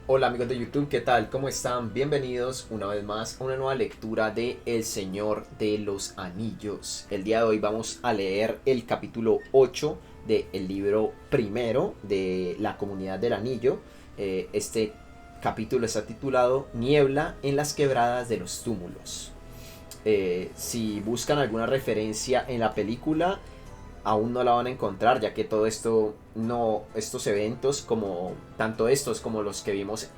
Hola amigos de YouTube, ¿qué tal? ¿Cómo están? Bienvenidos una vez más a una nueva lectura de El Señor de los Anillos. El día de hoy vamos a leer el capítulo 8 del libro primero de la Comunidad del Anillo. Este capítulo está titulado Niebla en las quebradas de los túmulos. Si buscan alguna referencia en la película, aún no la van a encontrar, ya que todo esto no, estos eventos, como tanto estos como los que vimos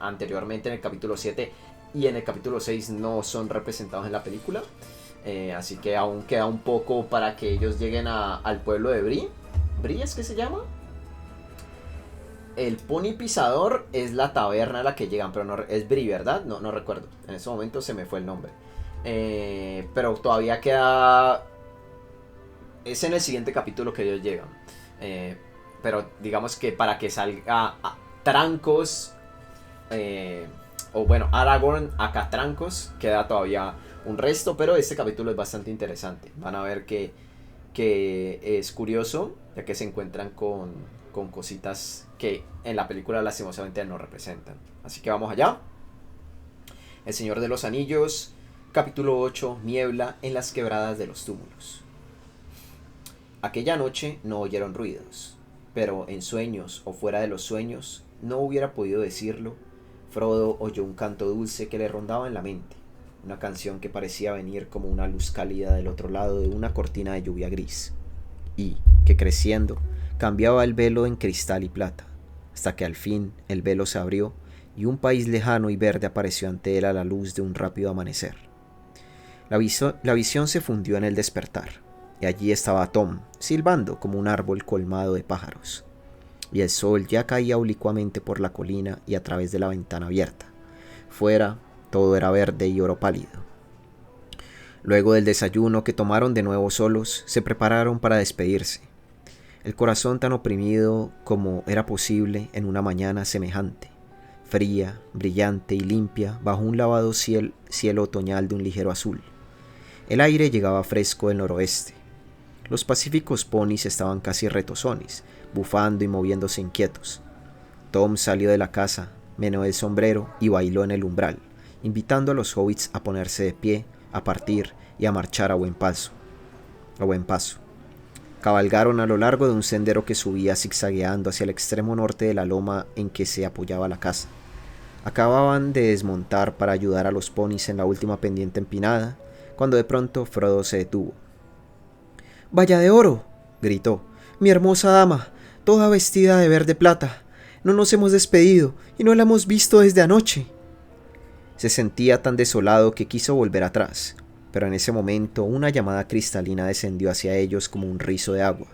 anteriormente en el capítulo 7 y en el capítulo 6, no son representados en la película. Así que aún queda un poco para que ellos lleguen al pueblo de Bree. ¿Bree es que se llama? El Pony Pisador es la taberna a la que llegan, pero no es Bree, ¿verdad? No, no recuerdo. En ese momento se me fue el nombre. Pero todavía queda. Es en el siguiente capítulo que ellos llegan. Eh, pero digamos que para que salga a Trancos, eh, o bueno, Aragorn a Catrancos, queda todavía un resto, pero este capítulo es bastante interesante. Van a ver que es curioso, ya que se encuentran con cositas que en la película lastimosamente no representan. Así que vamos allá. El Señor de los Anillos, capítulo 8, Niebla en las quebradas de los túmulos. Aquella noche no oyeron ruidos, pero en sueños o fuera de los sueños, no hubiera podido decirlo, Frodo oyó un canto dulce que le rondaba en la mente, una canción que parecía venir como una luz cálida del otro lado de una cortina de lluvia gris, y que creciendo cambiaba el velo en cristal y plata, hasta que al fin el velo se abrió y un país lejano y verde apareció ante él a la luz de un rápido amanecer. La visión se fundió en el despertar, y allí estaba Tom, silbando como un árbol colmado de pájaros. Y el sol ya caía oblicuamente por la colina y a través de la ventana abierta. Fuera, todo era verde y oro pálido. Luego del desayuno que tomaron de nuevo solos, se prepararon para despedirse. El corazón tan oprimido como era posible en una mañana semejante, fría, brillante y limpia bajo un lavado cielo otoñal de un ligero azul. El aire llegaba fresco del noroeste. Los pacíficos ponis estaban casi retozones, bufando y moviéndose inquietos. Tom salió de la casa, meneó el sombrero y bailó en el umbral, invitando a los hobbits a ponerse de pie, a partir y a marchar a buen paso. Cabalgaron a lo largo de un sendero que subía zigzagueando hacia el extremo norte de la loma en que se apoyaba la casa. Acababan de desmontar para ayudar a los ponis en la última pendiente empinada, cuando de pronto Frodo se detuvo. «¡Valla de oro!», gritó. «Mi hermosa dama, toda vestida de verde plata. No nos hemos despedido y no la hemos visto desde anoche». Se sentía tan desolado que quiso volver atrás, pero en ese momento una llamada cristalina descendió hacia ellos como un rizo de agua.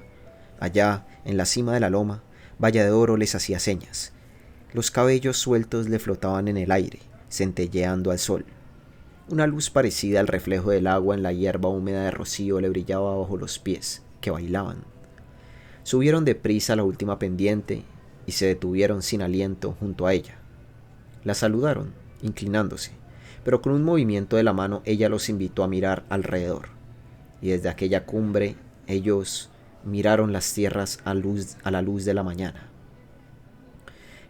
Allá, en la cima de la loma, Valla de Oro les hacía señas. Los cabellos sueltos le flotaban en el aire, centelleando al sol. Una luz parecida al reflejo del agua en la hierba húmeda de rocío le brillaba bajo los pies, que bailaban. Subieron deprisa la última pendiente y se detuvieron sin aliento junto a ella. La saludaron, inclinándose, pero con un movimiento de la mano ella los invitó a mirar alrededor, y desde aquella cumbre ellos miraron las tierras a la luz de la mañana.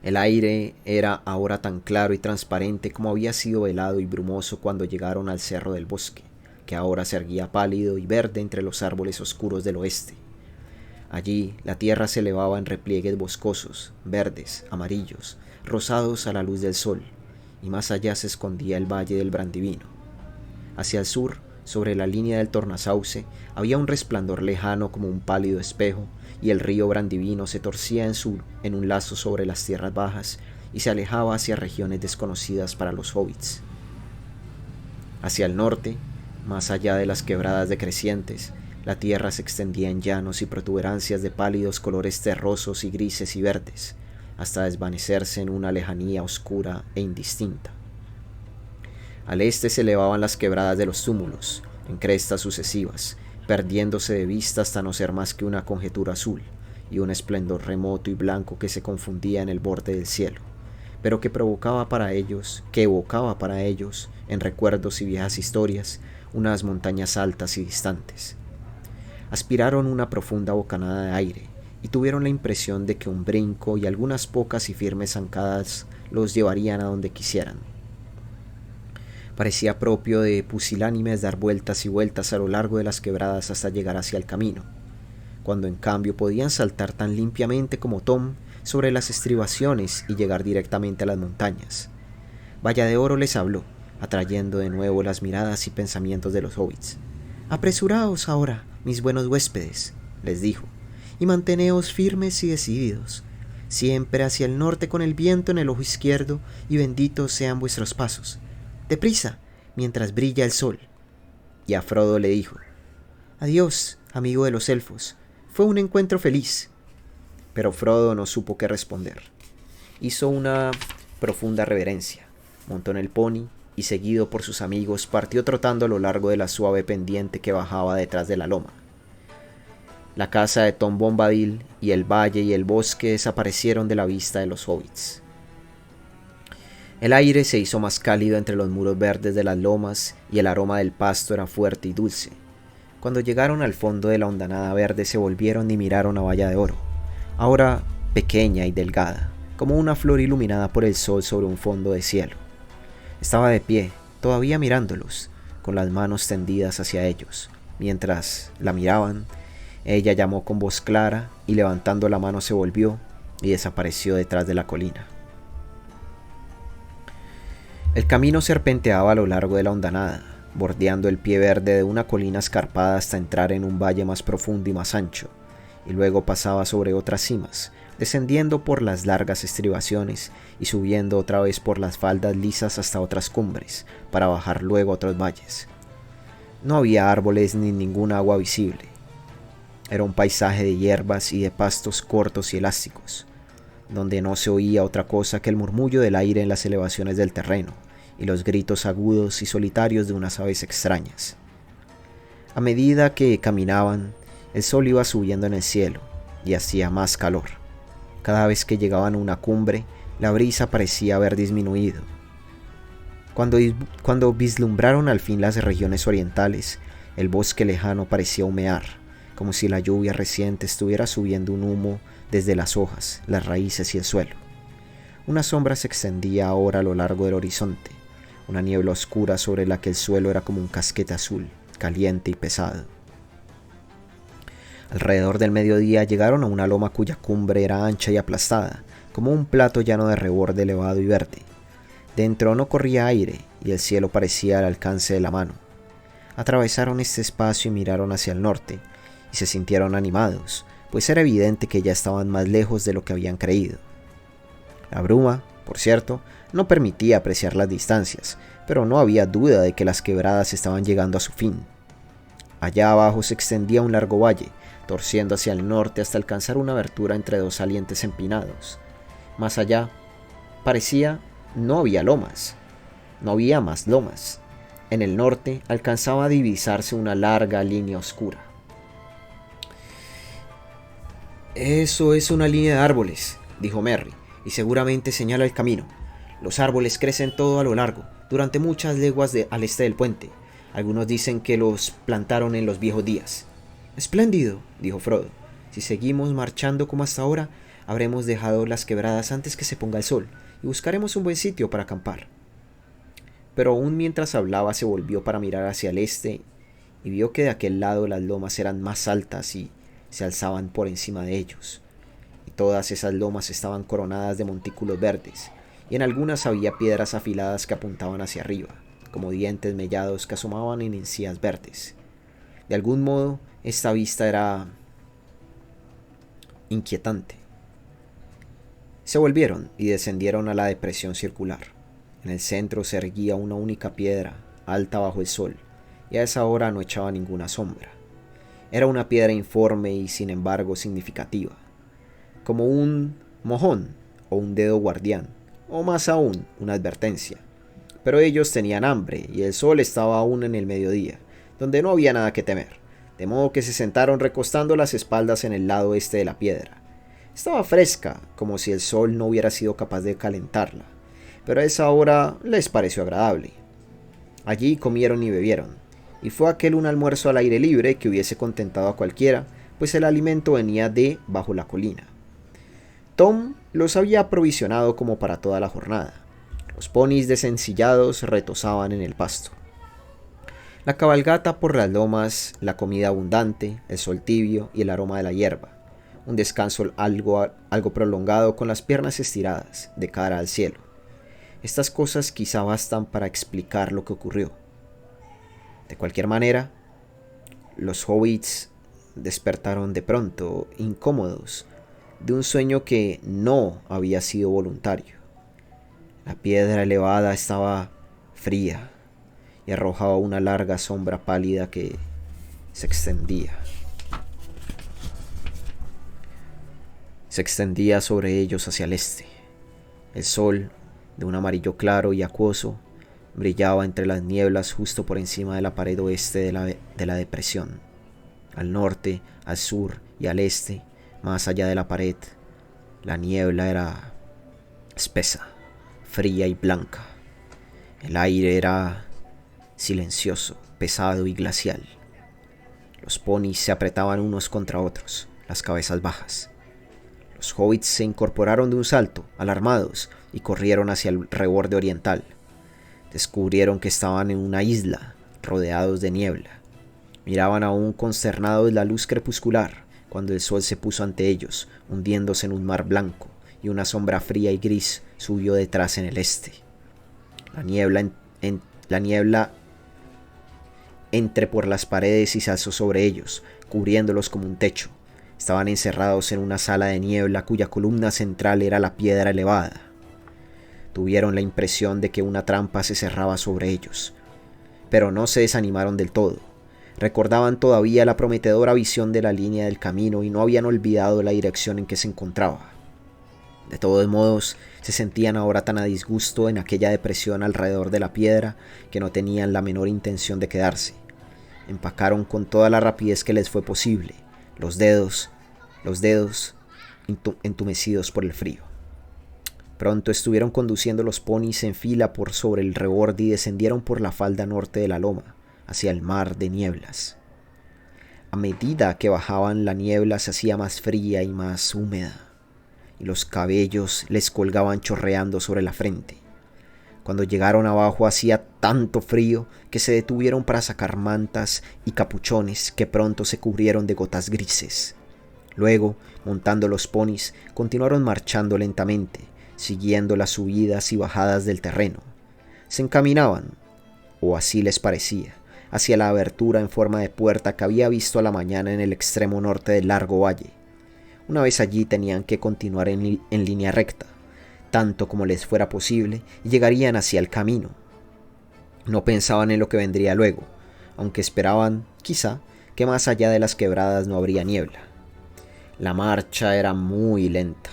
El aire era ahora tan claro y transparente como había sido velado y brumoso cuando llegaron al cerro del bosque, que ahora se erguía pálido y verde entre los árboles oscuros del oeste. Allí la tierra se elevaba en repliegues boscosos, verdes, amarillos, rosados a la luz del sol, y más allá se escondía el valle del Brandivino. Hacia el sur, sobre la línea del Tornasauce, había un resplandor lejano como un pálido espejo, y el río Brandivino se torcía en un lazo sobre las tierras bajas y se alejaba hacia regiones desconocidas para los hobbits. Hacia el norte, más allá de las quebradas decrecientes, la tierra se extendía en llanos y protuberancias de pálidos colores terrosos y grises y verdes, hasta desvanecerse en una lejanía oscura e indistinta. Al este se elevaban las quebradas de los túmulos, en crestas sucesivas, perdiéndose de vista hasta no ser más que una conjetura azul y un esplendor remoto y blanco que se confundía en el borde del cielo, pero que evocaba para ellos, en recuerdos y viejas historias, unas montañas altas y distantes. Aspiraron una profunda bocanada de aire y tuvieron la impresión de que un brinco y algunas pocas y firmes zancadas los llevarían a donde quisieran. Parecía propio de pusilánimes dar vueltas y vueltas a lo largo de las quebradas hasta llegar hacia el camino, cuando en cambio podían saltar tan limpiamente como Tom sobre las estribaciones y llegar directamente a las montañas. Valla de Oro les habló, atrayendo de nuevo las miradas y pensamientos de los hobbits. «Apresuraos ahora, mis buenos huéspedes», les dijo, «y manteneos firmes y decididos, siempre hacia el norte con el viento en el ojo izquierdo, y benditos sean vuestros pasos. Deprisa, mientras brilla el sol». Y a Frodo le dijo: «Adiós, amigo de los elfos, fue un encuentro feliz». Pero Frodo no supo qué responder. Hizo una profunda reverencia, montó en el pony y, seguido por sus amigos, partió trotando a lo largo de la suave pendiente que bajaba detrás de la loma. La casa de Tom Bombadil y el valle y el bosque desaparecieron de la vista de los hobbits. El aire se hizo más cálido entre los muros verdes de las lomas y el aroma del pasto era fuerte y dulce. Cuando llegaron al fondo de la hondanada verde se volvieron y miraron a Valla de Oro, ahora pequeña y delgada, como una flor iluminada por el sol sobre un fondo de cielo. Estaba de pie, todavía mirándolos, con las manos tendidas hacia ellos. Mientras la miraban, ella llamó con voz clara y levantando la mano se volvió y desapareció detrás de la colina. El camino serpenteaba a lo largo de la hondanada, bordeando el pie verde de una colina escarpada hasta entrar en un valle más profundo y más ancho, y luego pasaba sobre otras cimas, descendiendo por las largas estribaciones y subiendo otra vez por las faldas lisas hasta otras cumbres, para bajar luego a otros valles. No había árboles ni ninguna agua visible. Era un paisaje de hierbas y de pastos cortos y elásticos, donde no se oía otra cosa que el murmullo del aire en las elevaciones del terreno y los gritos agudos y solitarios de unas aves extrañas. A medida que caminaban, el sol iba subiendo en el cielo y hacía más calor. Cada vez que llegaban a una cumbre, la brisa parecía haber disminuido. Cuando vislumbraron al fin las regiones orientales, el bosque lejano parecía humear, como si la lluvia reciente estuviera subiendo un humo desde las hojas, las raíces y el suelo. Una sombra se extendía ahora a lo largo del horizonte, una niebla oscura sobre la que el suelo era como un casquete azul, caliente y pesado. Alrededor del mediodía llegaron a una loma cuya cumbre era ancha y aplastada, como un plato lleno de reborde elevado y verde. Dentro no corría aire y el cielo parecía al alcance de la mano. Atravesaron este espacio y miraron hacia el norte, y se sintieron animados, pues era evidente que ya estaban más lejos de lo que habían creído. La bruma, por cierto, no permitía apreciar las distancias, pero no había duda de que las quebradas estaban llegando a su fin. Allá abajo se extendía un largo valle, torciendo hacia el norte hasta alcanzar una abertura entre dos salientes empinados. Más allá, parecía, no había lomas, no había más lomas. En el norte alcanzaba a divisarse una larga línea oscura. «Eso es una línea de árboles», dijo Merry, «y seguramente señala el camino. Los árboles crecen todo a lo largo, durante muchas leguas al este del puente. Algunos dicen que los plantaron en los viejos días». «Espléndido», dijo Frodo. «Si seguimos marchando como hasta ahora, habremos dejado las quebradas antes que se ponga el sol, y buscaremos un buen sitio para acampar». Pero aún mientras hablaba se volvió para mirar hacia el este, y vio que de aquel lado las lomas eran más altas y se alzaban por encima de ellos. Y todas esas lomas estaban coronadas de montículos verdes, y en algunas había piedras afiladas que apuntaban hacia arriba, como dientes mellados que asomaban en encías verdes. De algún modo, esta vista era inquietante. Se volvieron y descendieron a la depresión circular. En el centro se erguía una única piedra, alta bajo el sol, y a esa hora no echaba ninguna sombra. Era una piedra informe y sin embargo significativa, como un mojón o un dedo guardián, o más aún, una advertencia. Pero ellos tenían hambre y el sol estaba aún en el mediodía, donde no había nada que temer, de modo que se sentaron recostando las espaldas en el lado este de la piedra. Estaba fresca, como si el sol no hubiera sido capaz de calentarla, pero a esa hora les pareció agradable. Allí comieron y bebieron, y fue aquel un almuerzo al aire libre que hubiese contentado a cualquiera, pues el alimento venía de bajo la colina. Tom los había aprovisionado como para toda la jornada. Los ponis desencillados retozaban en el pasto. La cabalgata por las lomas, la comida abundante, el sol tibio y el aroma de la hierba. Un descanso algo prolongado con las piernas estiradas, de cara al cielo. Estas cosas quizá bastan para explicar lo que ocurrió. De cualquier manera, los hobbits despertaron de pronto, incómodos, de un sueño que no había sido voluntario. La piedra elevada estaba fría y arrojaba una larga sombra pálida que se extendía. Se extendía sobre ellos hacia el este. El sol, de un amarillo claro y acuoso, brillaba entre las nieblas justo por encima de la pared oeste de la depresión. Al norte, al sur y al este, más allá de la pared, la niebla era espesa, fría y blanca. El aire era silencioso, pesado y glacial. Los ponis se apretaban unos contra otros, las cabezas bajas. Los hobbits se incorporaron de un salto, alarmados, y corrieron hacia el reborde oriental. Descubrieron que estaban en una isla, rodeados de niebla. Miraban aún consternados la luz crepuscular, cuando el sol se puso ante ellos, hundiéndose en un mar blanco, y una sombra fría y gris subió detrás en el este. La niebla entró por las paredes y se alzó sobre ellos, cubriéndolos como un techo. Estaban encerrados en una sala de niebla cuya columna central era la piedra elevada. Tuvieron la impresión de que una trampa se cerraba sobre ellos, pero no se desanimaron del todo. Recordaban todavía la prometedora visión de la línea del camino y no habían olvidado la dirección en que se encontraba. De todos modos, se sentían ahora tan a disgusto en aquella depresión alrededor de la piedra que no tenían la menor intención de quedarse. Empacaron con toda la rapidez que les fue posible, los dedos entumecidos por el frío. Pronto estuvieron conduciendo los ponis en fila por sobre el reborde y descendieron por la falda norte de la loma, hacia el mar de nieblas. A medida que bajaban, la niebla se hacía más fría y más húmeda, y los cabellos les colgaban chorreando sobre la frente. Cuando llegaron abajo hacía tanto frío que se detuvieron para sacar mantas y capuchones que pronto se cubrieron de gotas grises. Luego, montando los ponis, continuaron marchando lentamente, siguiendo las subidas y bajadas del terreno. Se encaminaban, o así les parecía, hacia la abertura en forma de puerta que había visto a la mañana en el extremo norte del largo valle. Una vez allí tenían que continuar en línea recta, tanto como les fuera posible, y llegarían hacia el camino. No pensaban en lo que vendría luego, aunque esperaban, quizá, que más allá de las quebradas no habría niebla. La marcha era muy lenta.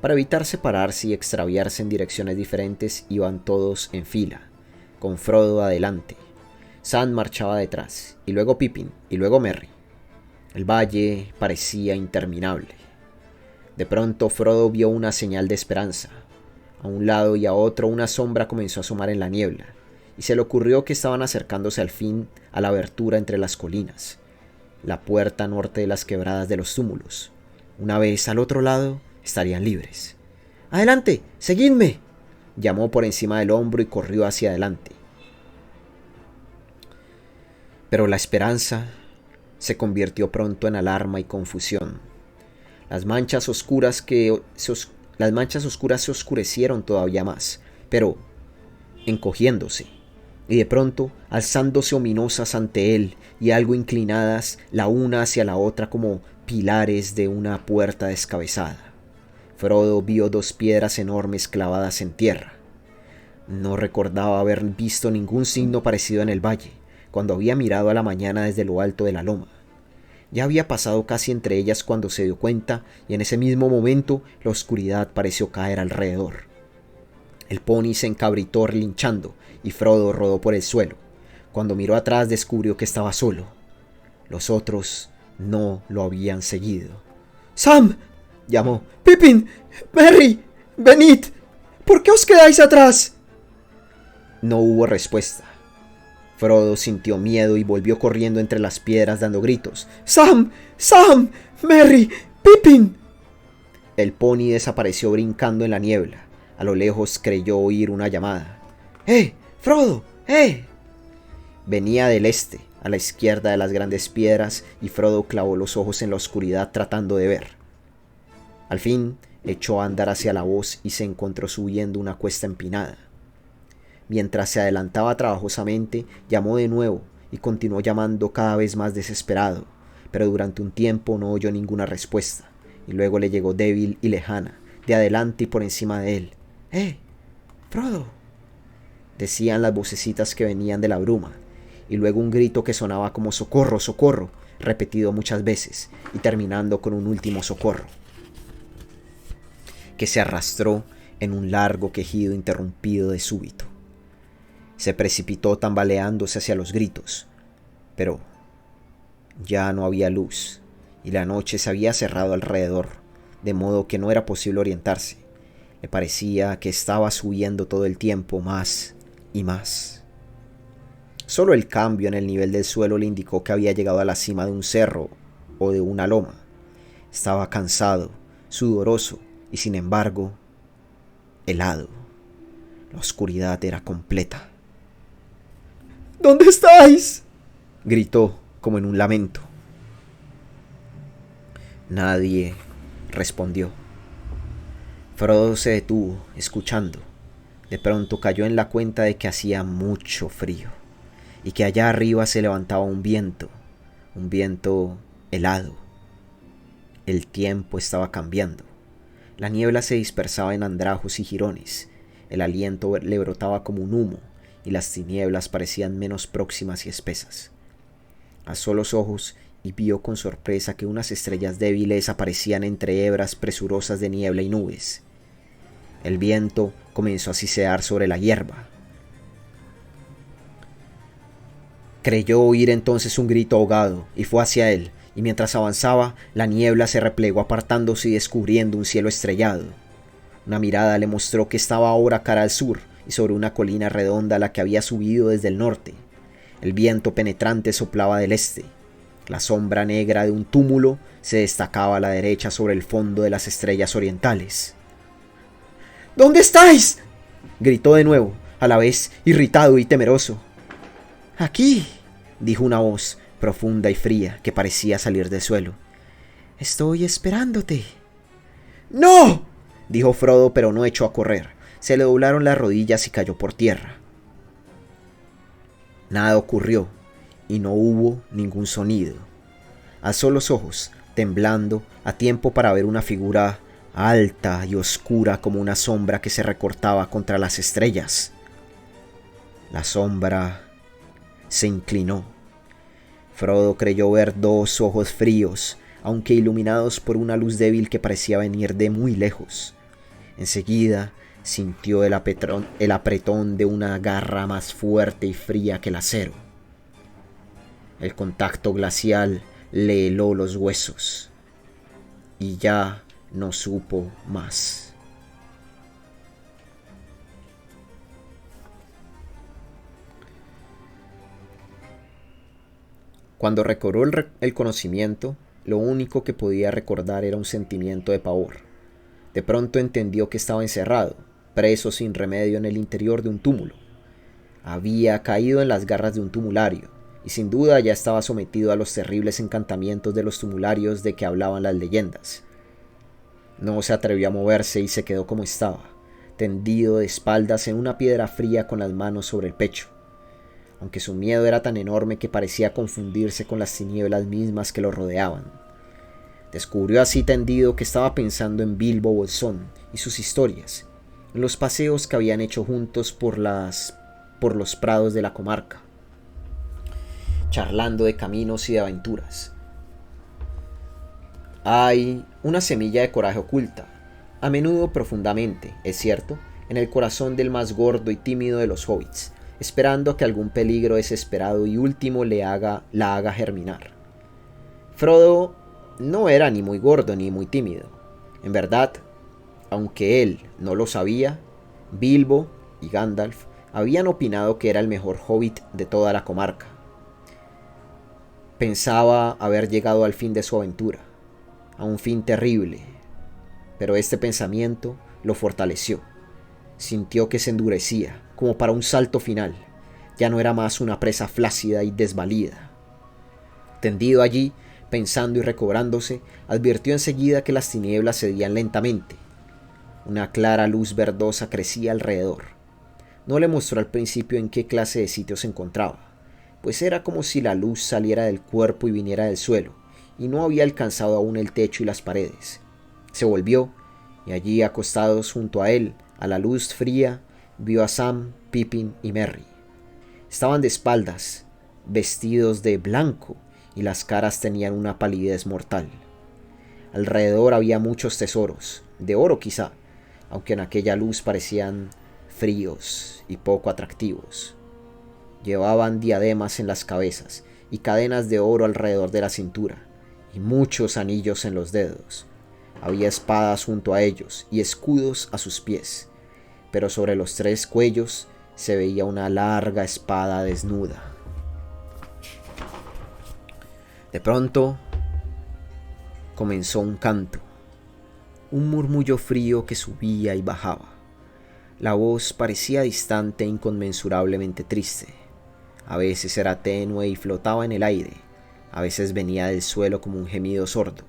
Para evitar separarse y extraviarse en direcciones diferentes, iban todos en fila, con Frodo adelante. Sam marchaba detrás, y luego Pippin, y luego Merry. El valle parecía interminable. De pronto Frodo vio una señal de esperanza. A un lado y a otro una sombra comenzó a asomar en la niebla, y se le ocurrió que estaban acercándose al fin a la abertura entre las colinas, la puerta norte de las quebradas de los túmulos. Una vez al otro lado, estarían libres. ¡Adelante! ¡Seguidme!, llamó por encima del hombro y corrió hacia adelante. Pero la esperanza se convirtió pronto en alarma y confusión. Las manchas oscuras se oscurecieron todavía más, pero encogiéndose, y de pronto alzándose ominosas ante él y algo inclinadas la una hacia la otra como pilares de una puerta descabezada. Frodo vio dos piedras enormes clavadas en tierra. No recordaba haber visto ningún signo parecido en el valle, cuando había mirado a la mañana desde lo alto de la loma. Ya había pasado casi entre ellas cuando se dio cuenta, y en ese mismo momento la oscuridad pareció caer alrededor. El pony se encabritó relinchando, y Frodo rodó por el suelo. Cuando miró atrás descubrió que estaba solo. Los otros no lo habían seguido. ¡Sam!, llamó. ¡Pippin! ¡Merry! ¡Venid! ¿Por qué os quedáis atrás? No hubo respuesta. Frodo sintió miedo y volvió corriendo entre las piedras dando gritos. ¡Sam! ¡Sam! ¡Merry! ¡Pippin! El pony desapareció brincando en la niebla. A lo lejos creyó oír una llamada. ¡Eh! ¡Frodo! ¡Eh! Venía del este, a la izquierda de las grandes piedras, y Frodo clavó los ojos en la oscuridad tratando de ver. Al fin echó a andar hacia la voz y se encontró subiendo una cuesta empinada. Mientras se adelantaba trabajosamente, llamó de nuevo y continuó llamando cada vez más desesperado, pero durante un tiempo no oyó ninguna respuesta, y luego le llegó débil y lejana, de adelante y por encima de él. ¡Frodo! Decían las vocecitas que venían de la bruma, y luego un grito que sonaba como ¡socorro, socorro!, repetido muchas veces, y terminando con un último socorro, que se arrastró en un largo quejido interrumpido de súbito. Se precipitó tambaleándose hacia los gritos, pero ya no había luz, y la noche se había cerrado alrededor, de modo que no era posible orientarse. Le parecía que estaba subiendo todo el tiempo más y más. Solo el cambio en el nivel del suelo le indicó que había llegado a la cima de un cerro o de una loma. Estaba cansado, sudoroso y sin embargo helado. La oscuridad era completa. ¿Dónde estáis?, gritó como en un lamento. Nadie respondió. Frodo se detuvo, escuchando. De pronto cayó en la cuenta de que hacía mucho frío, y que allá arriba se levantaba un viento helado. El tiempo estaba cambiando. La niebla se dispersaba en andrajos y jirones, el aliento le brotaba como un humo, y las tinieblas parecían menos próximas y espesas. Alzó los ojos y vio con sorpresa que unas estrellas débiles aparecían entre hebras presurosas de niebla y nubes. El viento comenzó a sisear sobre la hierba. Creyó oír entonces un grito ahogado y fue hacia él, y mientras avanzaba, la niebla se replegó apartándose y descubriendo un cielo estrellado. Una mirada le mostró que estaba ahora cara al sur y sobre una colina redonda a la que había subido desde el norte. El viento penetrante soplaba del este. La sombra negra de un túmulo se destacaba a la derecha sobre el fondo de las estrellas orientales. ¿Dónde estáis?, gritó de nuevo, a la vez irritado y temeroso. Aquí, dijo una voz profunda y fría que parecía salir del suelo. Estoy esperándote. ¡No!, dijo Frodo, pero no echó a correr. Se le doblaron las rodillas y cayó por tierra. Nada ocurrió y no hubo ningún sonido. Alzó los ojos, temblando, a tiempo para ver una figura alta y oscura como una sombra que se recortaba contra las estrellas. La sombra se inclinó. Frodo creyó ver dos ojos fríos, aunque iluminados por una luz débil que parecía venir de muy lejos. Enseguida sintió el apretón de una garra más fuerte y fría que el acero. El contacto glacial le heló los huesos y ya no supo más. Cuando recobró el conocimiento, lo único que podía recordar era un sentimiento de pavor. De pronto entendió que estaba encerrado, preso sin remedio en el interior de un túmulo. Había caído en las garras de un tumulario, y sin duda ya estaba sometido a los terribles encantamientos de los tumularios de que hablaban las leyendas. No se atrevió a moverse y se quedó como estaba, tendido de espaldas en una piedra fría con las manos sobre el pecho, aunque su miedo era tan enorme que parecía confundirse con las tinieblas mismas que lo rodeaban. Descubrió así tendido que estaba pensando en Bilbo Bolsón y sus historias, en los paseos que habían hecho juntos por los prados de la comarca, charlando de caminos y de aventuras. Hay una semilla de coraje oculta, a menudo profundamente, es cierto, en el corazón del más gordo y tímido de los hobbits, esperando a que algún peligro desesperado y último la haga germinar. Frodo no era ni muy gordo ni muy tímido. En verdad, aunque él no lo sabía, Bilbo y Gandalf habían opinado que era el mejor hobbit de toda la comarca. Pensaba haber llegado al fin de su aventura, a un fin terrible, pero este pensamiento lo fortaleció. Sintió que se endurecía, como para un salto final. Ya no era más una presa flácida y desvalida. Tendido allí, pensando y recobrándose, advirtió enseguida que las tinieblas cedían lentamente. Una clara luz verdosa crecía alrededor. No le mostró al principio en qué clase de sitio se encontraba, pues era como si la luz saliera del cuerpo y viniera del suelo, y no había alcanzado aún el techo y las paredes. Se volvió, y allí acostados junto a él, a la luz fría, vio a Sam, Pippin y Merry. Estaban de espaldas, vestidos de blanco, y las caras tenían una palidez mortal. Alrededor había muchos tesoros, de oro quizá, aunque en aquella luz parecían fríos y poco atractivos. Llevaban diademas en las cabezas y cadenas de oro alrededor de la cintura, y muchos anillos en los dedos. Había espadas junto a ellos y escudos a sus pies, pero sobre los 3 cuellos se veía una larga espada desnuda. De pronto comenzó un canto, un murmullo frío que subía y bajaba. La voz parecía distante e inconmensurablemente triste. A veces era tenue y flotaba en el aire, a veces venía del suelo como un gemido sordo.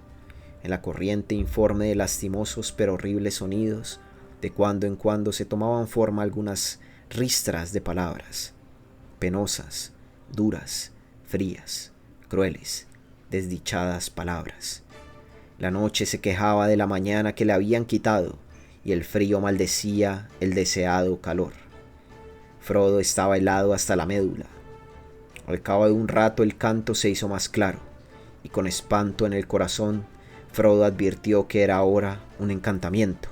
En la corriente informe de lastimosos pero horribles sonidos, de cuando en cuando se tomaban forma algunas ristras de palabras, penosas, duras, frías, crueles, desdichadas palabras. La noche se quejaba de la mañana que le habían quitado, y el frío maldecía el deseado calor. Frodo estaba helado hasta la médula. Al cabo de un rato el canto se hizo más claro, y con espanto en el corazón, Frodo advirtió que era ahora un encantamiento.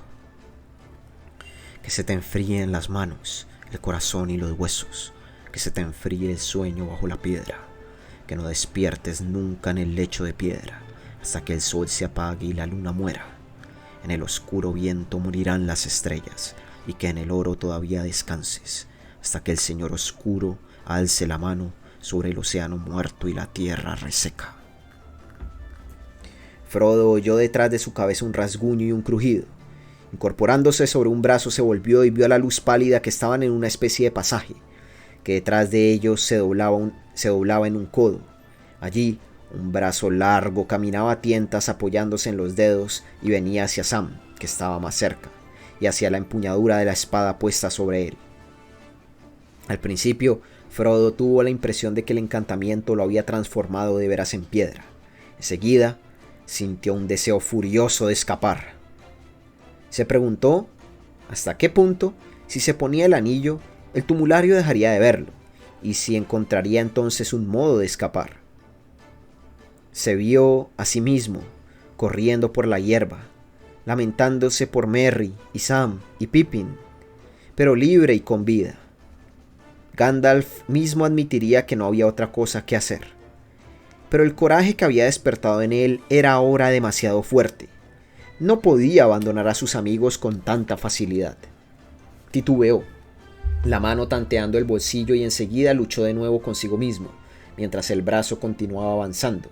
Que se te enfríen las manos, el corazón y los huesos, que se te enfríe el sueño bajo la piedra, que no despiertes nunca en el lecho de piedra, hasta que el sol se apague y la luna muera. En el oscuro viento morirán las estrellas, y que en el oro todavía descanses, hasta que el Señor oscuro alce la mano sobre el océano muerto y la tierra reseca. Frodo oyó detrás de su cabeza un rasguño y un crujido. Incorporándose sobre un brazo se volvió y vio a la luz pálida que estaban en una especie de pasaje, que detrás de ellos se doblaba en un codo. Allí, un brazo largo caminaba a tientas apoyándose en los dedos y venía hacia Sam, que estaba más cerca, y hacia la empuñadura de la espada puesta sobre él. Al principio, Frodo tuvo la impresión de que el encantamiento lo había transformado de veras en piedra. Enseguida, sintió un deseo furioso de escapar. Se preguntó hasta qué punto, si se ponía el anillo, el tumulario dejaría de verlo, y si encontraría entonces un modo de escapar. Se vio a sí mismo, corriendo por la hierba, lamentándose por Merry y Sam y Pippin, pero libre y con vida. Gandalf mismo admitiría que no había otra cosa que hacer. Pero el coraje que había despertado en él era ahora demasiado fuerte. No podía abandonar a sus amigos con tanta facilidad. Titubeó, la mano tanteando el bolsillo, y enseguida luchó de nuevo consigo mismo, mientras el brazo continuaba avanzando.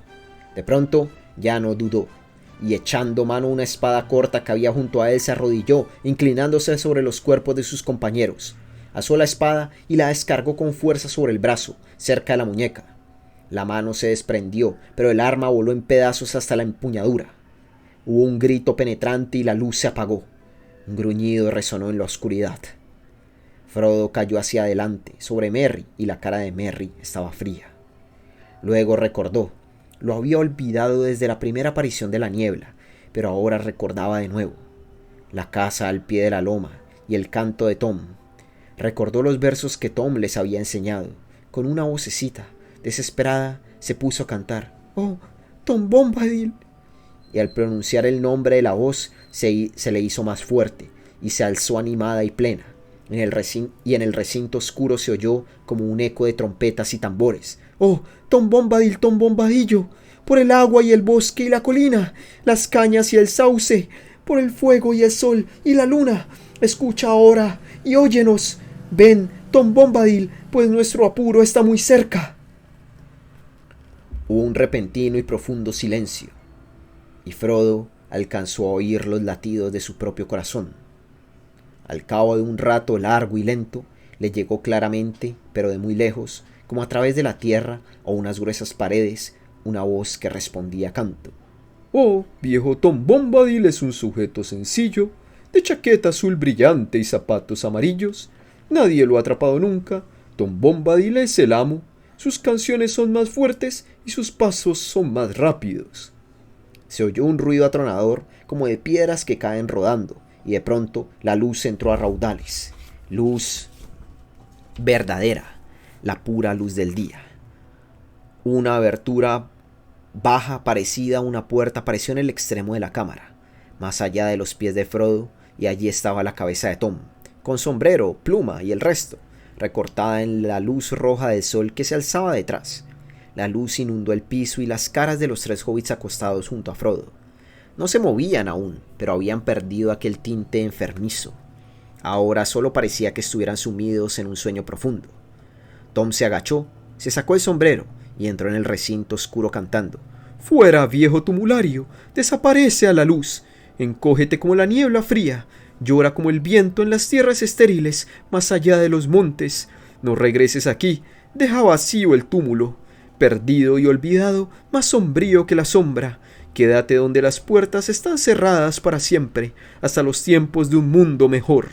De pronto ya no dudó, y echando mano a una espada corta que había junto a él, se arrodilló, inclinándose sobre los cuerpos de sus compañeros. Alzó la espada y la descargó con fuerza sobre el brazo, cerca de la muñeca. La mano se desprendió, pero el arma voló en pedazos hasta la empuñadura. Hubo un grito penetrante y la luz se apagó. Un gruñido resonó en la oscuridad. Frodo cayó hacia adelante, sobre Merry, y la cara de Merry estaba fría. Luego recordó. Lo había olvidado desde la primera aparición de la niebla, pero ahora recordaba de nuevo. La casa al pie de la loma y el canto de Tom. Recordó los versos que Tom les había enseñado. Con una vocecita desesperada se puso a cantar. «Oh, Tom Bombadil». Y al pronunciar el nombre de la voz se le hizo más fuerte y se alzó animada y plena. En el recinto oscuro se oyó como un eco de trompetas y tambores. «Oh, Tom Bombadil, Tom Bombadillo, por el agua y el bosque y la colina, las cañas y el sauce, por el fuego y el sol y la luna, escucha ahora y óyenos. Ven, Tom Bombadil, pues nuestro apuro está muy cerca». Hubo un repentino y profundo silencio, y Frodo alcanzó a oír los latidos de su propio corazón. Al cabo de un rato largo y lento, le llegó claramente, pero de muy lejos, como a través de la tierra o unas gruesas paredes, una voz que respondía a canto. Oh, viejo Tom Bombadil es un sujeto sencillo, de chaqueta azul brillante y zapatos amarillos. Nadie lo ha atrapado nunca. Tom Bombadil es el amo. Sus canciones son más fuertes y sus pasos son más rápidos. Se oyó un ruido atronador como de piedras que caen rodando, y de pronto la luz entró a raudales. Luz verdadera, la pura luz del día. Una abertura baja parecida a una puerta apareció en el extremo de la cámara, más allá de los pies de Frodo, y allí estaba la cabeza de Tom, con sombrero, pluma y el resto, recortada en la luz roja del sol que se alzaba detrás. La luz inundó el piso y las caras de los 3 hobbits acostados junto a Frodo. No se movían aún, pero habían perdido aquel tinte enfermizo. Ahora solo parecía que estuvieran sumidos en un sueño profundo. Tom se agachó, se sacó el sombrero y entró en el recinto oscuro cantando. Fuera, viejo tumulario, desaparece a la luz, encógete como la niebla fría, llora como el viento en las tierras estériles, más allá de los montes. No regreses aquí, deja vacío el túmulo, perdido y olvidado, más sombrío que la sombra. Quédate donde las puertas están cerradas para siempre, hasta los tiempos de un mundo mejor.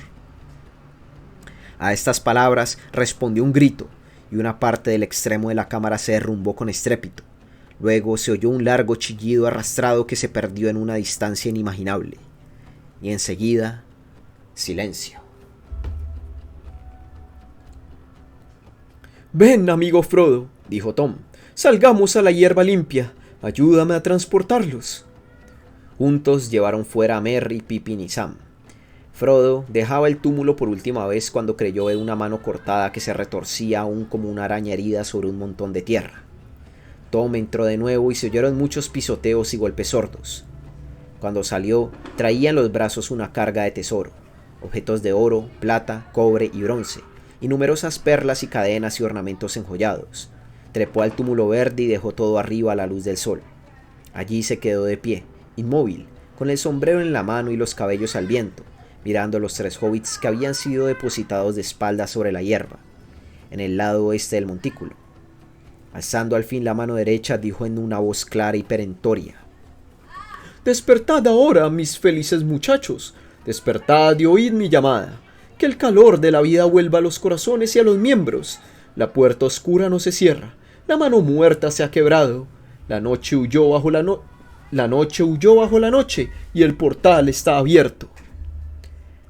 A estas palabras respondió un grito, y una parte del extremo de la cámara se derrumbó con estrépito. Luego se oyó un largo chillido arrastrado que se perdió en una distancia inimaginable. Y enseguida, silencio. Ven, amigo Frodo, dijo Tom, salgamos a la hierba limpia, ayúdame a transportarlos. Juntos llevaron fuera a Merry, Pippin y Sam. Frodo dejaba el túmulo por última vez cuando creyó ver una mano cortada que se retorcía aún como una araña herida sobre un montón de tierra. Tom entró de nuevo y se oyeron muchos pisoteos y golpes sordos. Cuando salió, traía en los brazos una carga de tesoro, objetos de oro, plata, cobre y bronce, y numerosas perlas y cadenas y ornamentos enjollados. Trepó al túmulo verde y dejó todo arriba a la luz del sol. Allí se quedó de pie, inmóvil, con el sombrero en la mano y los cabellos al viento, mirando a los 3 hobbits que habían sido depositados de espaldas sobre la hierba, en el lado oeste del montículo. Alzando al fin la mano derecha, dijo en una voz clara y perentoria: Despertad ahora, mis felices muchachos, despertad y oíd mi llamada, que el calor de la vida vuelva a los corazones y a los miembros. La puerta oscura no se cierra, la mano muerta se ha quebrado, la noche huyó bajo la noche y el portal está abierto.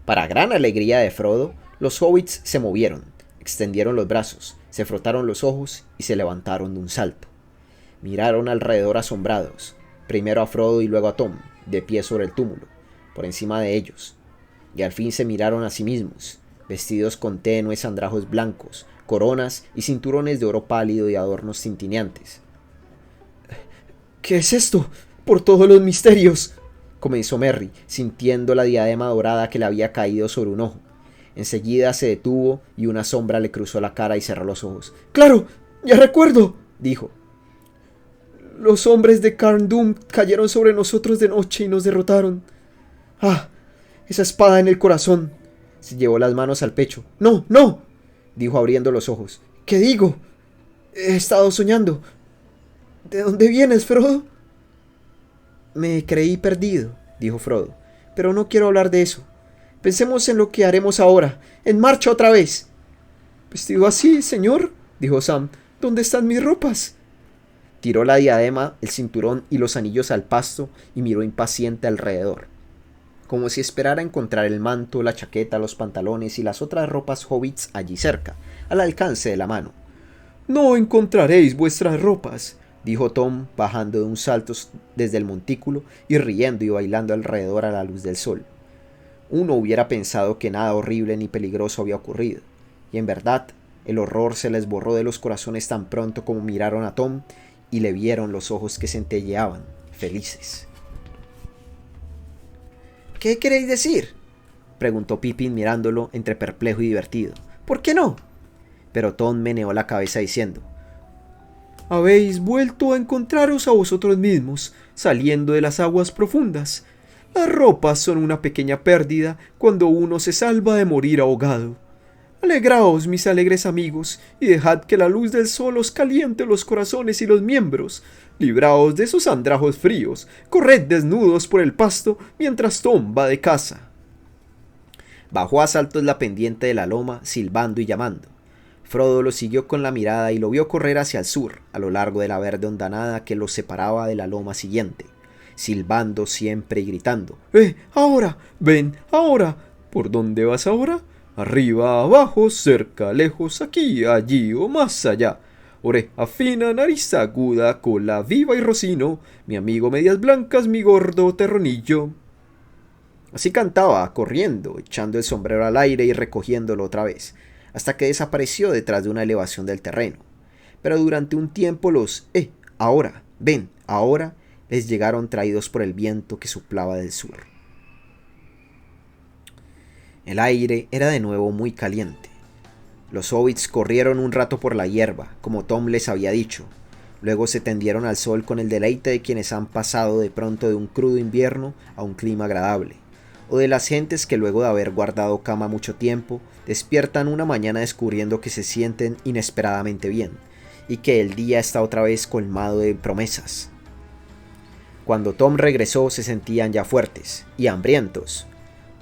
Para gran alegría de Frodo, los hobbits se movieron, extendieron los brazos, se frotaron los ojos y se levantaron de un salto. Miraron alrededor asombrados, primero a Frodo y luego a Tom, de pie sobre el túmulo, por encima de ellos, y al fin se miraron a sí mismos, vestidos con tenues andrajos blancos, coronas y cinturones de oro pálido y adornos tintineantes. ¿Qué es esto? Por todos los misterios, comenzó Merry, sintiendo la diadema dorada que le había caído sobre un ojo. Enseguida se detuvo y una sombra le cruzó la cara y cerró los ojos. ¡Claro! ¡Ya recuerdo!, dijo. Los hombres de Carn Dûm cayeron sobre nosotros de noche y nos derrotaron. ¡Ah! Esa espada en el corazón. Se llevó las manos al pecho. ¡No, no!, dijo abriendo los ojos. ¿Qué digo? He estado soñando. ¿De dónde vienes, Frodo? Me creí perdido, dijo Frodo, pero no quiero hablar de eso. Pensemos en lo que haremos ahora. ¡En marcha otra vez! ¿Vestido así, señor?, dijo Sam. ¿Dónde están mis ropas? Tiró la diadema, el cinturón y los anillos al pasto y miró impaciente alrededor, como si esperara encontrar el manto, la chaqueta, los pantalones y las otras ropas hobbits allí cerca, al alcance de la mano. No encontraréis vuestras ropas, dijo Tom, bajando de un salto desde el montículo y riendo y bailando alrededor a la luz del sol. Uno hubiera pensado que nada horrible ni peligroso había ocurrido, y en verdad el horror se les borró de los corazones tan pronto como miraron a Tom y le vieron los ojos que centelleaban, felices. ¿Qué queréis decir?, preguntó Pippin mirándolo entre perplejo y divertido. ¿Por qué no? Pero Tom meneó la cabeza diciendo: habéis vuelto a encontraros a vosotros mismos, saliendo de las aguas profundas. Las ropas son una pequeña pérdida cuando uno se salva de morir ahogado. Alegraos, mis alegres amigos, y dejad que la luz del sol os caliente los corazones y los miembros. Libraos de esos andrajos fríos, corred desnudos por el pasto mientras Tom va de caza. Bajó a saltos la pendiente de la loma, silbando y llamando. Frodo lo siguió con la mirada y lo vio correr hacia el sur, a lo largo de la verde hondanada que los separaba de la loma siguiente, silbando siempre y gritando: ahora! ¡Ven, ahora! ¿Por dónde vas ahora? Arriba, abajo, cerca, lejos, aquí, allí o más allá. Oreja fina, nariz aguda, cola viva y rocino, mi amigo medias blancas, mi gordo terronillo. Así cantaba, corriendo, echando el sombrero al aire y recogiéndolo otra vez, hasta que desapareció detrás de una elevación del terreno. Pero durante un tiempo los ahora, ven, ahora, les llegaron traídos por el viento que soplaba del sur. El aire era de nuevo muy caliente. Los hobbits corrieron un rato por la hierba, como Tom les había dicho. Luego se tendieron al sol con el deleite de quienes han pasado de pronto de un crudo invierno a un clima agradable, o de las gentes que luego de haber guardado cama mucho tiempo, despiertan una mañana descubriendo que se sienten inesperadamente bien, y que el día está otra vez colmado de promesas. Cuando Tom regresó se sentían ya fuertes y hambrientos.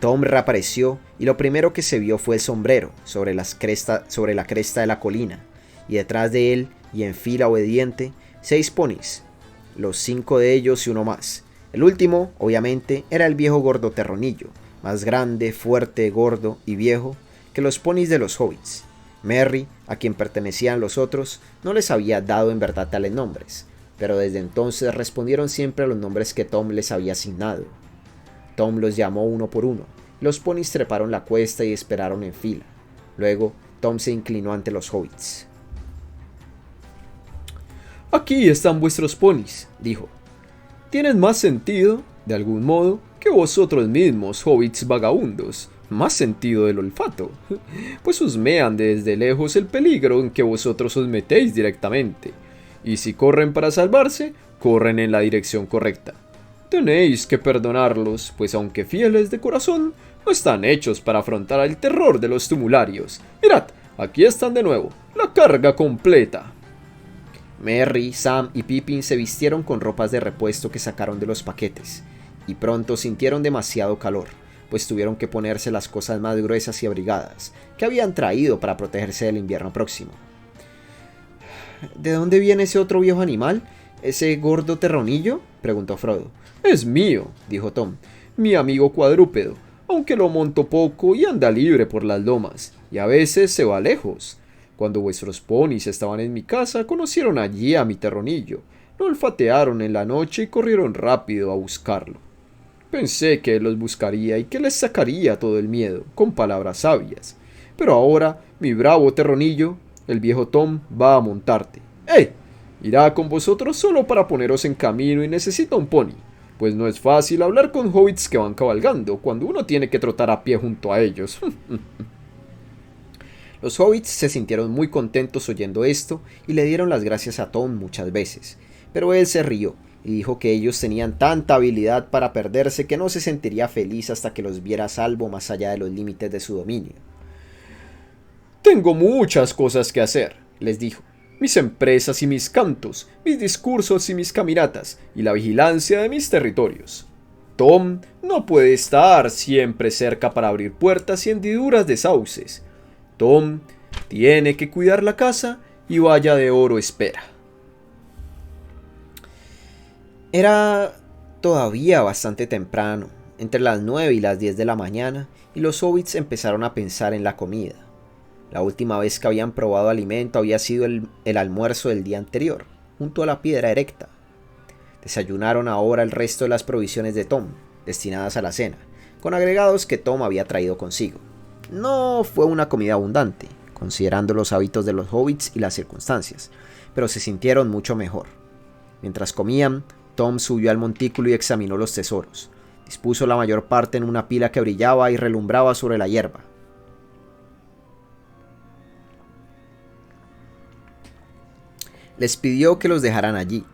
Tom reapareció y lo primero que se vio fue el sombrero sobre la cresta de la colina, y detrás de él, y en fila obediente, 6 ponis, los 5 de ellos y uno más. El último, obviamente, era el viejo gordo terronillo, más grande, fuerte, gordo y viejo que los ponis de los hobbits. Merry, a quien pertenecían los otros, no les había dado en verdad tales nombres, pero desde entonces respondieron siempre a los nombres que Tom les había asignado. Tom los llamó uno por uno. Los ponis treparon la cuesta y esperaron en fila. Luego, Tom se inclinó ante los hobbits. «Aquí están vuestros ponis», dijo. «Tienen más sentido, de algún modo, que vosotros mismos, hobbits vagabundos. Más sentido del olfato, pues husmean desde lejos el peligro en que vosotros os metéis directamente. Y si corren para salvarse, corren en la dirección correcta. Tenéis que perdonarlos, pues aunque fieles de corazón, no están hechos para afrontar el terror de los tumularios. Mirad, aquí están de nuevo, la carga completa». Merry, Sam y Pippin se vistieron con ropas de repuesto que sacaron de los paquetes, y pronto sintieron demasiado calor, pues tuvieron que ponerse las cosas más gruesas y abrigadas que habían traído para protegerse del invierno próximo. ¿De dónde viene ese otro viejo animal? ¿Ese gordo terronillo?, preguntó Frodo. «Es mío», dijo Tom, «mi amigo cuadrúpedo, aunque lo monto poco y anda libre por las lomas, y a veces se va lejos. Cuando vuestros ponis estaban en mi casa, conocieron allí a mi terronillo, lo olfatearon en la noche y corrieron rápido a buscarlo. Pensé que él los buscaría y que les sacaría todo el miedo, con palabras sabias. Pero ahora, mi bravo terronillo, el viejo Tom, va a montarte. Irá con vosotros solo para poneros en camino y necesita un pony, pues no es fácil hablar con hobbits que van cabalgando cuando uno tiene que trotar a pie junto a ellos». Los hobbits se sintieron muy contentos oyendo esto y le dieron las gracias a Tom muchas veces, pero él se rió y dijo que ellos tenían tanta habilidad para perderse que no se sentiría feliz hasta que los viera a salvo más allá de los límites de su dominio. «Tengo muchas cosas que hacer», les dijo. «Mis empresas y mis cantos, mis discursos y mis caminatas, y la vigilancia de mis territorios. Tom no puede estar siempre cerca para abrir puertas y hendiduras de sauces. Tom tiene que cuidar la casa y valla de oro espera». Era todavía bastante temprano, entre las 9 y las 10 de la mañana, y los hobbits empezaron a pensar en la comida. La última vez que habían probado alimento había sido el almuerzo del día anterior, junto a la piedra erecta. Desayunaron ahora el resto de las provisiones de Tom, destinadas a la cena, con agregados que Tom había traído consigo. No fue una comida abundante, considerando los hábitos de los hobbits y las circunstancias, pero se sintieron mucho mejor. Mientras comían, Tom subió al montículo y examinó los tesoros. Dispuso la mayor parte en una pila que brillaba y relumbraba sobre la hierba. Les pidió que los dejaran allí,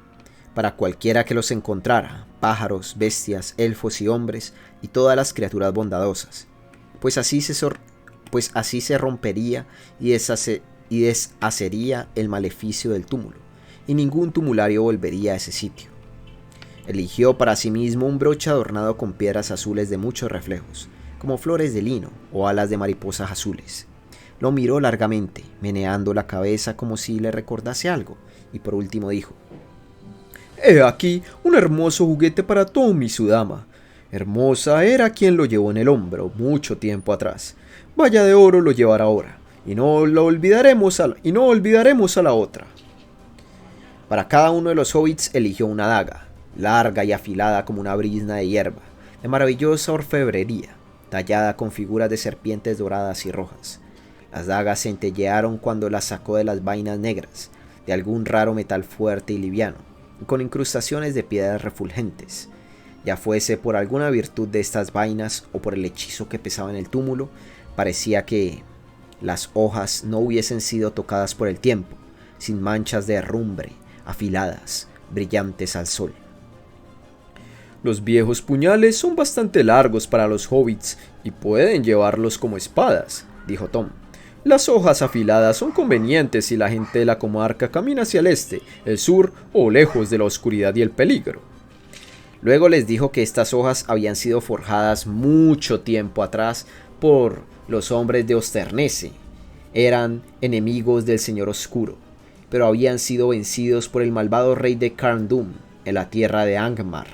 para cualquiera que los encontrara, pájaros, bestias, elfos y hombres, y todas las criaturas bondadosas, pues así se rompería y deshacería el maleficio del túmulo, y ningún tumulario volvería a ese sitio. Eligió para sí mismo un broche adornado con piedras azules de muchos reflejos, como flores de lino o alas de mariposas azules. Lo miró largamente, meneando la cabeza como si le recordase algo, y por último dijo: «He aquí un hermoso juguete para Tom y su dama. Hermosa era quien lo llevó en el hombro mucho tiempo atrás. Valla de oro lo llevará ahora, y no olvidaremos a la otra». Para cada uno de los hobbits eligió una daga, larga y afilada como una brizna de hierba, de maravillosa orfebrería, tallada con figuras de serpientes doradas y rojas. Las dagas centellearon cuando las sacó de las vainas negras, de algún raro metal fuerte y liviano, con incrustaciones de piedras refulgentes. Ya fuese por alguna virtud de estas vainas o por el hechizo que pesaba en el túmulo, parecía que las hojas no hubiesen sido tocadas por el tiempo, sin manchas de herrumbre, afiladas, brillantes al sol. «Los viejos puñales son bastante largos para los hobbits y pueden llevarlos como espadas», dijo Tom. «Las hojas afiladas son convenientes si la gente de la comarca camina hacia el este, el sur o lejos de la oscuridad y el peligro». Luego les dijo que estas hojas habían sido forjadas mucho tiempo atrás por los hombres de Osternesse. Eran enemigos del Señor Oscuro, pero habían sido vencidos por el malvado rey de Carndum en la tierra de Angmar.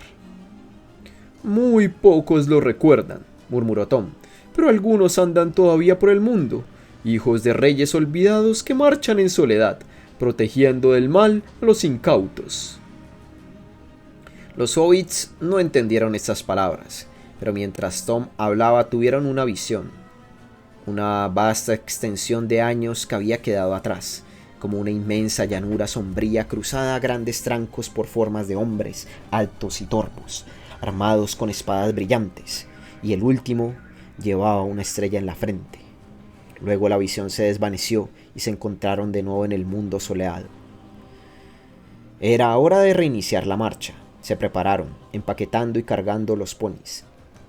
«Muy pocos lo recuerdan», murmuró Tom, «pero algunos andan todavía por el mundo, hijos de reyes olvidados que marchan en soledad, protegiendo del mal a los incautos». Los hobbits no entendieron estas palabras, pero mientras Tom hablaba tuvieron una visión. Una vasta extensión de años que había quedado atrás, como una inmensa llanura sombría cruzada a grandes trancos por formas de hombres altos y torvos, armados con espadas brillantes, y el último llevaba una estrella en la frente. Luego la visión se desvaneció y se encontraron de nuevo en el mundo soleado. Era hora de reiniciar la marcha. Se prepararon, empaquetando y cargando los ponis.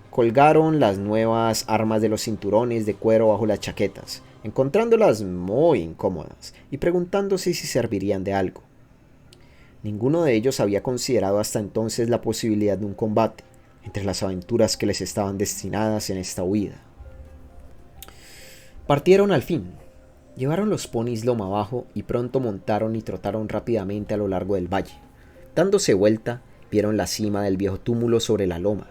Colgaron las nuevas armas de los cinturones de cuero bajo las chaquetas, encontrándolas muy incómodas y preguntándose si servirían de algo. Ninguno de ellos había considerado hasta entonces la posibilidad de un combate entre las aventuras que les estaban destinadas en esta huida. Partieron al fin. Llevaron los ponis loma abajo y pronto montaron y trotaron rápidamente a lo largo del valle. Dándose vuelta, vieron la cima del viejo túmulo sobre la loma,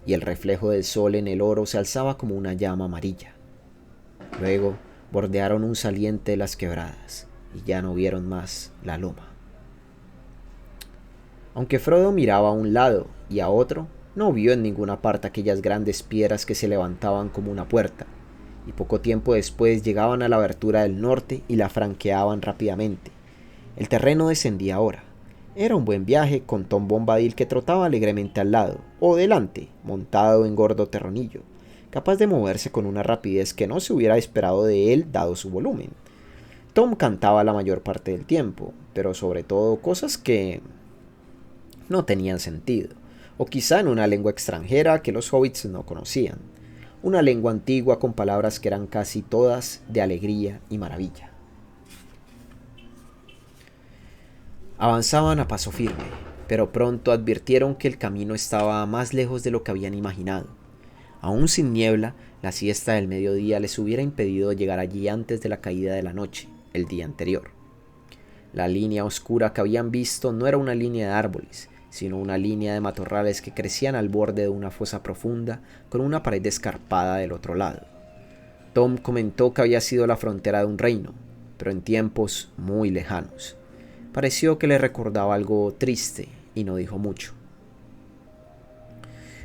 y el reflejo del sol en el oro se alzaba como una llama amarilla. Luego bordearon un saliente de las quebradas, y ya no vieron más la loma. Aunque Frodo miraba a un lado y a otro, no vio en ninguna parte aquellas grandes piedras que se levantaban como una puerta, y poco tiempo después llegaban a la abertura del norte y la franqueaban rápidamente. El terreno descendía ahora. Era un buen viaje con Tom Bombadil, que trotaba alegremente al lado, o delante, montado en gordo terronillo, capaz de moverse con una rapidez que no se hubiera esperado de él dado su volumen. Tom cantaba la mayor parte del tiempo, pero sobre todo cosas que no tenían sentido, o quizá en una lengua extranjera que los hobbits no conocían, una lengua antigua con palabras que eran casi todas de alegría y maravilla. Avanzaban a paso firme, pero pronto advirtieron que el camino estaba más lejos de lo que habían imaginado. Aún sin niebla, la siesta del mediodía les hubiera impedido llegar allí antes de la caída de la noche, el día anterior. La línea oscura que habían visto no era una línea de árboles, sino una línea de matorrales que crecían al borde de una fosa profunda con una pared escarpada del otro lado. Tom comentó que había sido la frontera de un reino, pero en tiempos muy lejanos. Pareció que le recordaba algo triste y no dijo mucho.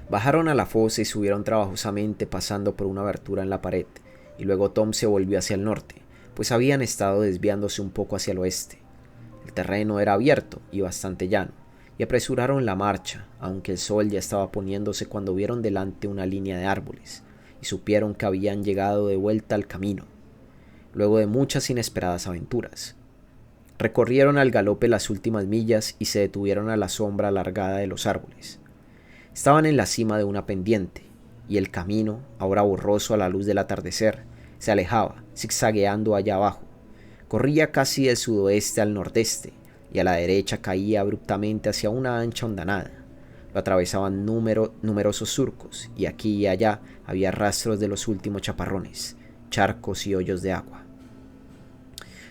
Bajaron a la fosa y subieron trabajosamente pasando por una abertura en la pared, y luego Tom se volvió hacia el norte, pues habían estado desviándose un poco hacia el oeste. El terreno era abierto y bastante llano, y apresuraron la marcha, aunque el sol ya estaba poniéndose cuando vieron delante una línea de árboles, y supieron que habían llegado de vuelta al camino, luego de muchas inesperadas aventuras. Recorrieron al galope las últimas millas y se detuvieron a la sombra alargada de los árboles. Estaban en la cima de una pendiente, y el camino, ahora borroso a la luz del atardecer, se alejaba, zigzagueando allá abajo. Corría casi del sudoeste al nordeste, y a la derecha caía abruptamente hacia una ancha hondanada. Lo atravesaban numerosos surcos, y aquí y allá había rastros de los últimos chaparrones, charcos y hoyos de agua.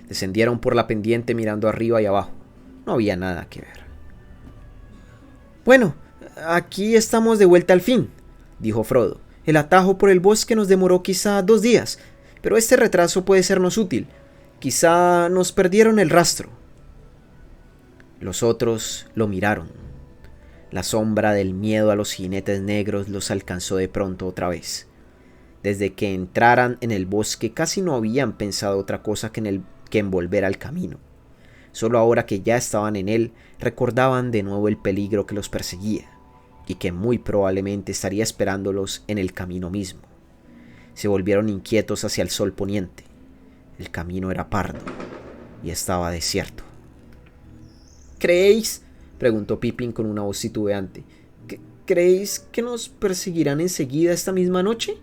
Descendieron por la pendiente mirando arriba y abajo. No había nada que ver. «Bueno, aquí estamos de vuelta al fin», dijo Frodo. «El atajo por el bosque nos demoró quizá 2 días, pero este retraso puede sernos útil. Quizá nos perdieron el rastro». Los otros lo miraron. La sombra del miedo a los jinetes negros los alcanzó de pronto otra vez. Desde que entraran en el bosque casi no habían pensado otra cosa que en volver al camino. Solo ahora que ya estaban en él, recordaban de nuevo el peligro que los perseguía, y que muy probablemente estaría esperándolos en el camino mismo. Se volvieron inquietos hacia el sol poniente. El camino era pardo, y estaba desierto. «¿Creéis?», preguntó Pippin con una voz titubeante. «¿Creéis que nos perseguirán enseguida esta misma noche?»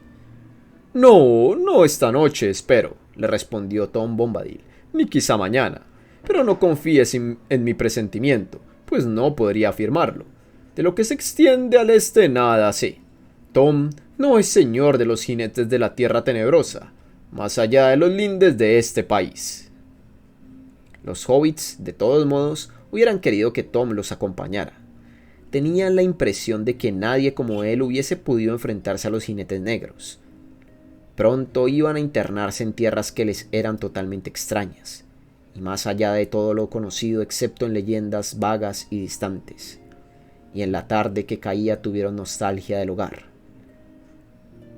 No esta noche, espero», le respondió Tom Bombadil, «ni quizá mañana. Pero no confíes en mi presentimiento, pues no podría afirmarlo. De lo que se extiende al este nada sé. Tom no es señor de los jinetes de la tierra tenebrosa, más allá de los lindes de este país». Los hobbits, de todos modos, hubieran querido que Tom los acompañara. Tenían la impresión de que nadie como él hubiese podido enfrentarse a los jinetes negros. Pronto iban a internarse en tierras que les eran totalmente extrañas, y más allá de todo lo conocido excepto en leyendas vagas y distantes. Y en la tarde que caía tuvieron nostalgia del hogar.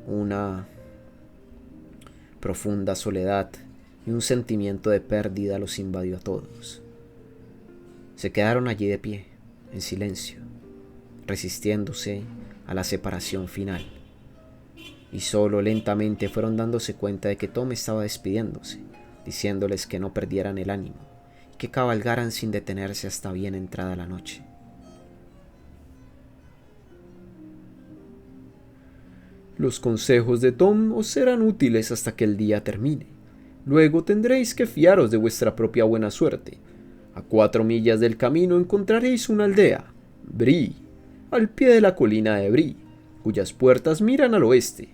Una profunda soledad y un sentimiento de pérdida los invadió a todos. Se quedaron allí de pie, en silencio, resistiéndose a la separación final. Y solo lentamente fueron dándose cuenta de que Tom estaba despidiéndose, diciéndoles que no perdieran el ánimo y que cabalgaran sin detenerse hasta bien entrada la noche. «Los consejos de Tom os serán útiles hasta que el día termine. Luego tendréis que fiaros de vuestra propia buena suerte. A 4 millas del camino encontraréis una aldea, Bree, al pie de la colina de Bree, cuyas puertas miran al oeste.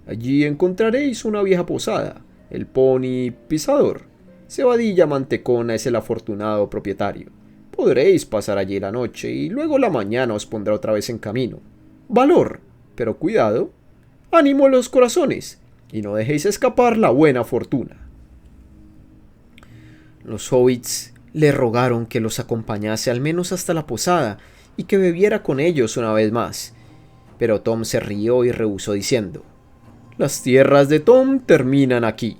Allí encontraréis una vieja posada, el Pony Pisador. Cebadilla Mantecona es el afortunado propietario. Podréis pasar allí la noche y luego la mañana os pondrá otra vez en camino. Valor, pero cuidado. Ánimo a los corazones, y no dejéis escapar la buena fortuna». Los hobbits le rogaron que los acompañase al menos hasta la posada y que bebiera con ellos una vez más, pero Tom se rió y rehusó diciendo: «Las tierras de Tom terminan aquí.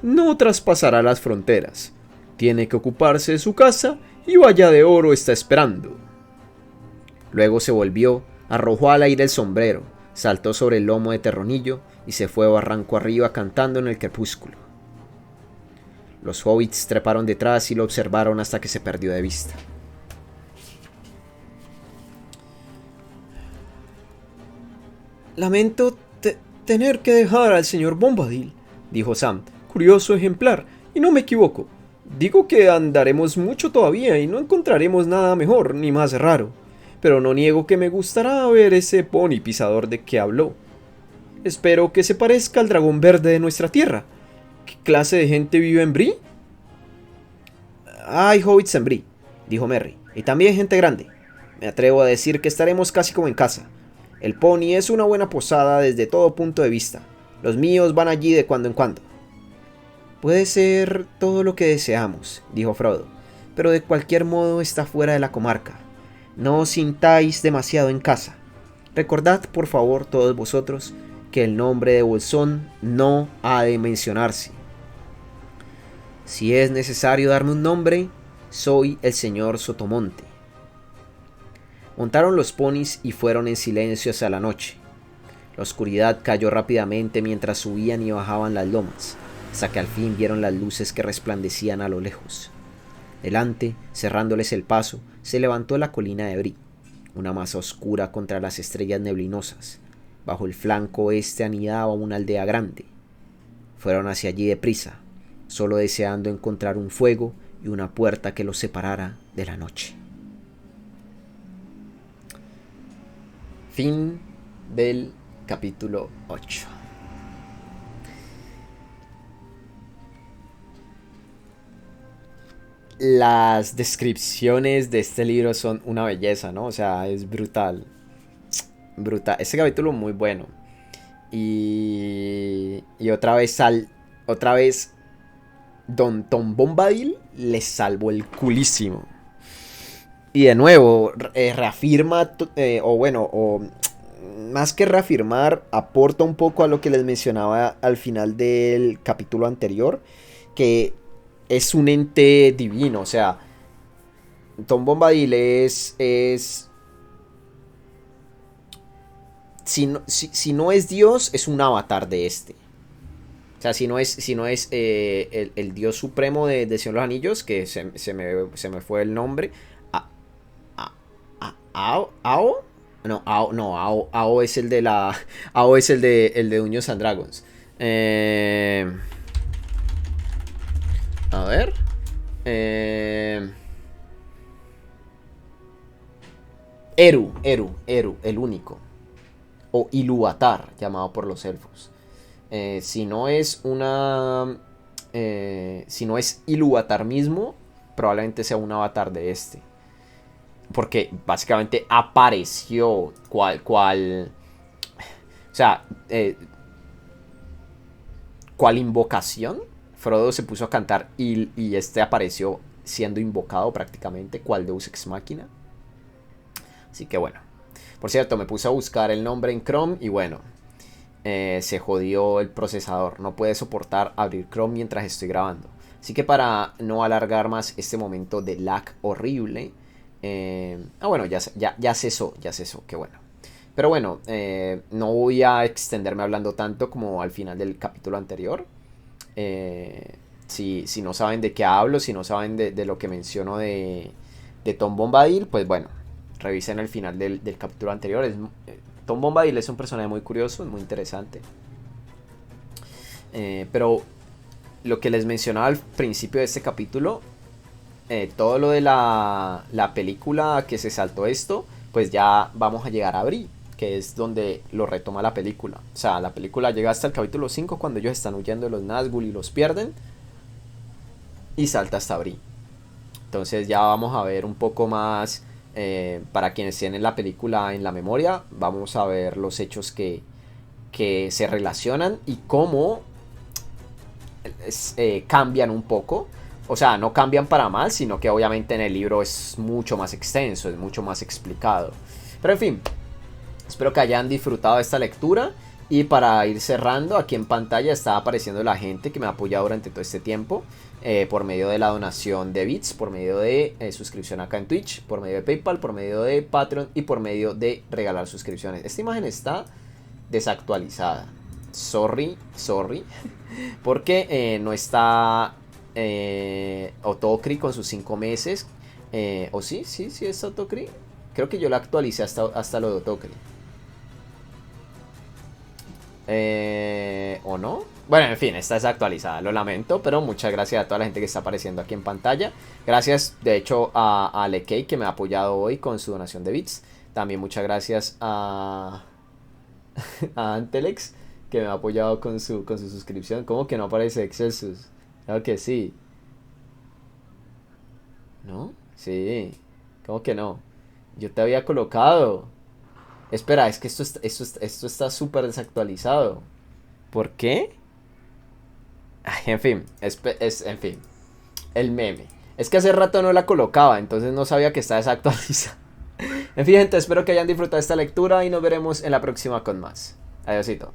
No traspasará las fronteras. Tiene que ocuparse de su casa y Valla de Oro está esperando». Luego se volvió, arrojó al aire el sombrero, saltó sobre el lomo de Terronillo y se fue barranco arriba cantando en el crepúsculo. Los hobbits treparon detrás y lo observaron hasta que se perdió de vista. «Lamento tener que dejar al señor Bombadil», dijo Sam. «Curioso ejemplar, y no me equivoco. Digo que andaremos mucho todavía y no encontraremos nada mejor ni más raro. Pero no niego que me gustará ver ese pony pisador de que habló. Espero que se parezca al dragón verde de nuestra tierra. ¿Qué clase de gente vive en Bree?» «Hay hobbits en Bree», dijo Merry, «y también gente grande. Me atrevo a decir que estaremos casi como en casa. El Pony es una buena posada desde todo punto de vista. Los míos van allí de cuando en cuando». «Puede ser todo lo que deseamos», dijo Frodo, «pero de cualquier modo está fuera de la comarca. No os sintáis demasiado en casa. Recordad, por favor, todos vosotros, que el nombre de Bolsón no ha de mencionarse. Si es necesario darme un nombre, soy el señor Sotomonte». Montaron los ponis y fueron en silencio hacia la noche. La oscuridad cayó rápidamente mientras subían y bajaban las lomas, hasta que al fin vieron las luces que resplandecían a lo lejos. Delante, cerrándoles el paso, se levantó la colina de Bree, una masa oscura contra las estrellas neblinosas. Bajo el flanco oeste anidaba una aldea grande. Fueron hacia allí deprisa, solo deseando encontrar un fuego y una puerta que los separara de la noche. Fin del capítulo 8. Las descripciones de este libro son una belleza, ¿no? O sea, es brutal. Brutal. Este capítulo muy bueno. Y otra vez Don Tom Bombadil les salvó el culísimo. Y de nuevo, reafirma, o más que reafirmar, aporta un poco a lo que les mencionaba al final del capítulo anterior, que es un ente divino. O sea, Tom Bombadil es si no es Dios, es un avatar de este. O sea, si no es el Dios supremo de Señor de los Anillos, que se me fue el nombre. ¿Ao? No, Ao es el de la. Ao es el de Dungeons and Dragons. A ver. Eru, el único. O Ilúvatar, llamado por los elfos. Si no es Ilúvatar mismo, probablemente sea un avatar de este. Porque básicamente apareció cual invocación. Frodo se puso a cantar y este apareció siendo invocado prácticamente, cual Deus Ex Machina. Así que bueno. Por cierto, me puse a buscar el nombre en Chrome y bueno, se jodió el procesador. No puede soportar abrir Chrome mientras estoy grabando. Así que para no alargar más este momento de lag horrible... bueno, ya cesó, qué bueno. Pero bueno, no voy a extenderme hablando tanto como al final del capítulo anterior. Si no saben de qué hablo, si no saben de lo que menciono de Tom Bombadil, pues bueno, revisen el final del capítulo anterior. Tom Bombadil es un personaje muy curioso, muy interesante. Pero lo que les mencionaba al principio de este capítulo, todo lo de la película que se saltó esto, pues ya vamos a llegar a Bree, que es donde lo retoma la película. O sea, la película llega hasta el capítulo 5 cuando ellos están huyendo de los Nazgûl y los pierden. Y salta hasta Bree. Entonces ya vamos a ver un poco más, para quienes tienen la película en la memoria, vamos a ver los hechos que se relacionan y cómo cambian un poco. O sea, no cambian para mal, sino que obviamente en el libro es mucho más extenso, es mucho más explicado. Pero en fin, espero que hayan disfrutado de esta lectura. Y para ir cerrando, aquí en pantalla está apareciendo la gente que me ha apoyado durante todo este tiempo. Por medio de la donación de bits, por medio de suscripción acá en Twitch, por medio de PayPal, por medio de Patreon y por medio de regalar suscripciones. Esta imagen está desactualizada. Sorry. Porque no está Otokri con sus 5 meses. ¿O sí es Otokri? Creo que yo la actualicé hasta lo de Otokri. ¿O no? Bueno, en fin, está desactualizada, lo lamento, pero muchas gracias a toda la gente que está apareciendo aquí en pantalla. Gracias, de hecho, a Lekei, que me ha apoyado hoy con su donación de bits. También muchas gracias a Antelex, que me ha apoyado con su suscripción. ¿Cómo que no aparece Excelsus? Claro que sí. ¿No? Sí. ¿Cómo que no? Yo te había colocado. Espera, es que esto está súper desactualizado. ¿Por qué? Ay, en fin, en fin. El meme. Es que hace rato no la colocaba, entonces no sabía que está desactualizada. En fin, gente, espero que hayan disfrutado esta lectura y nos veremos en la próxima con más. Adiósito.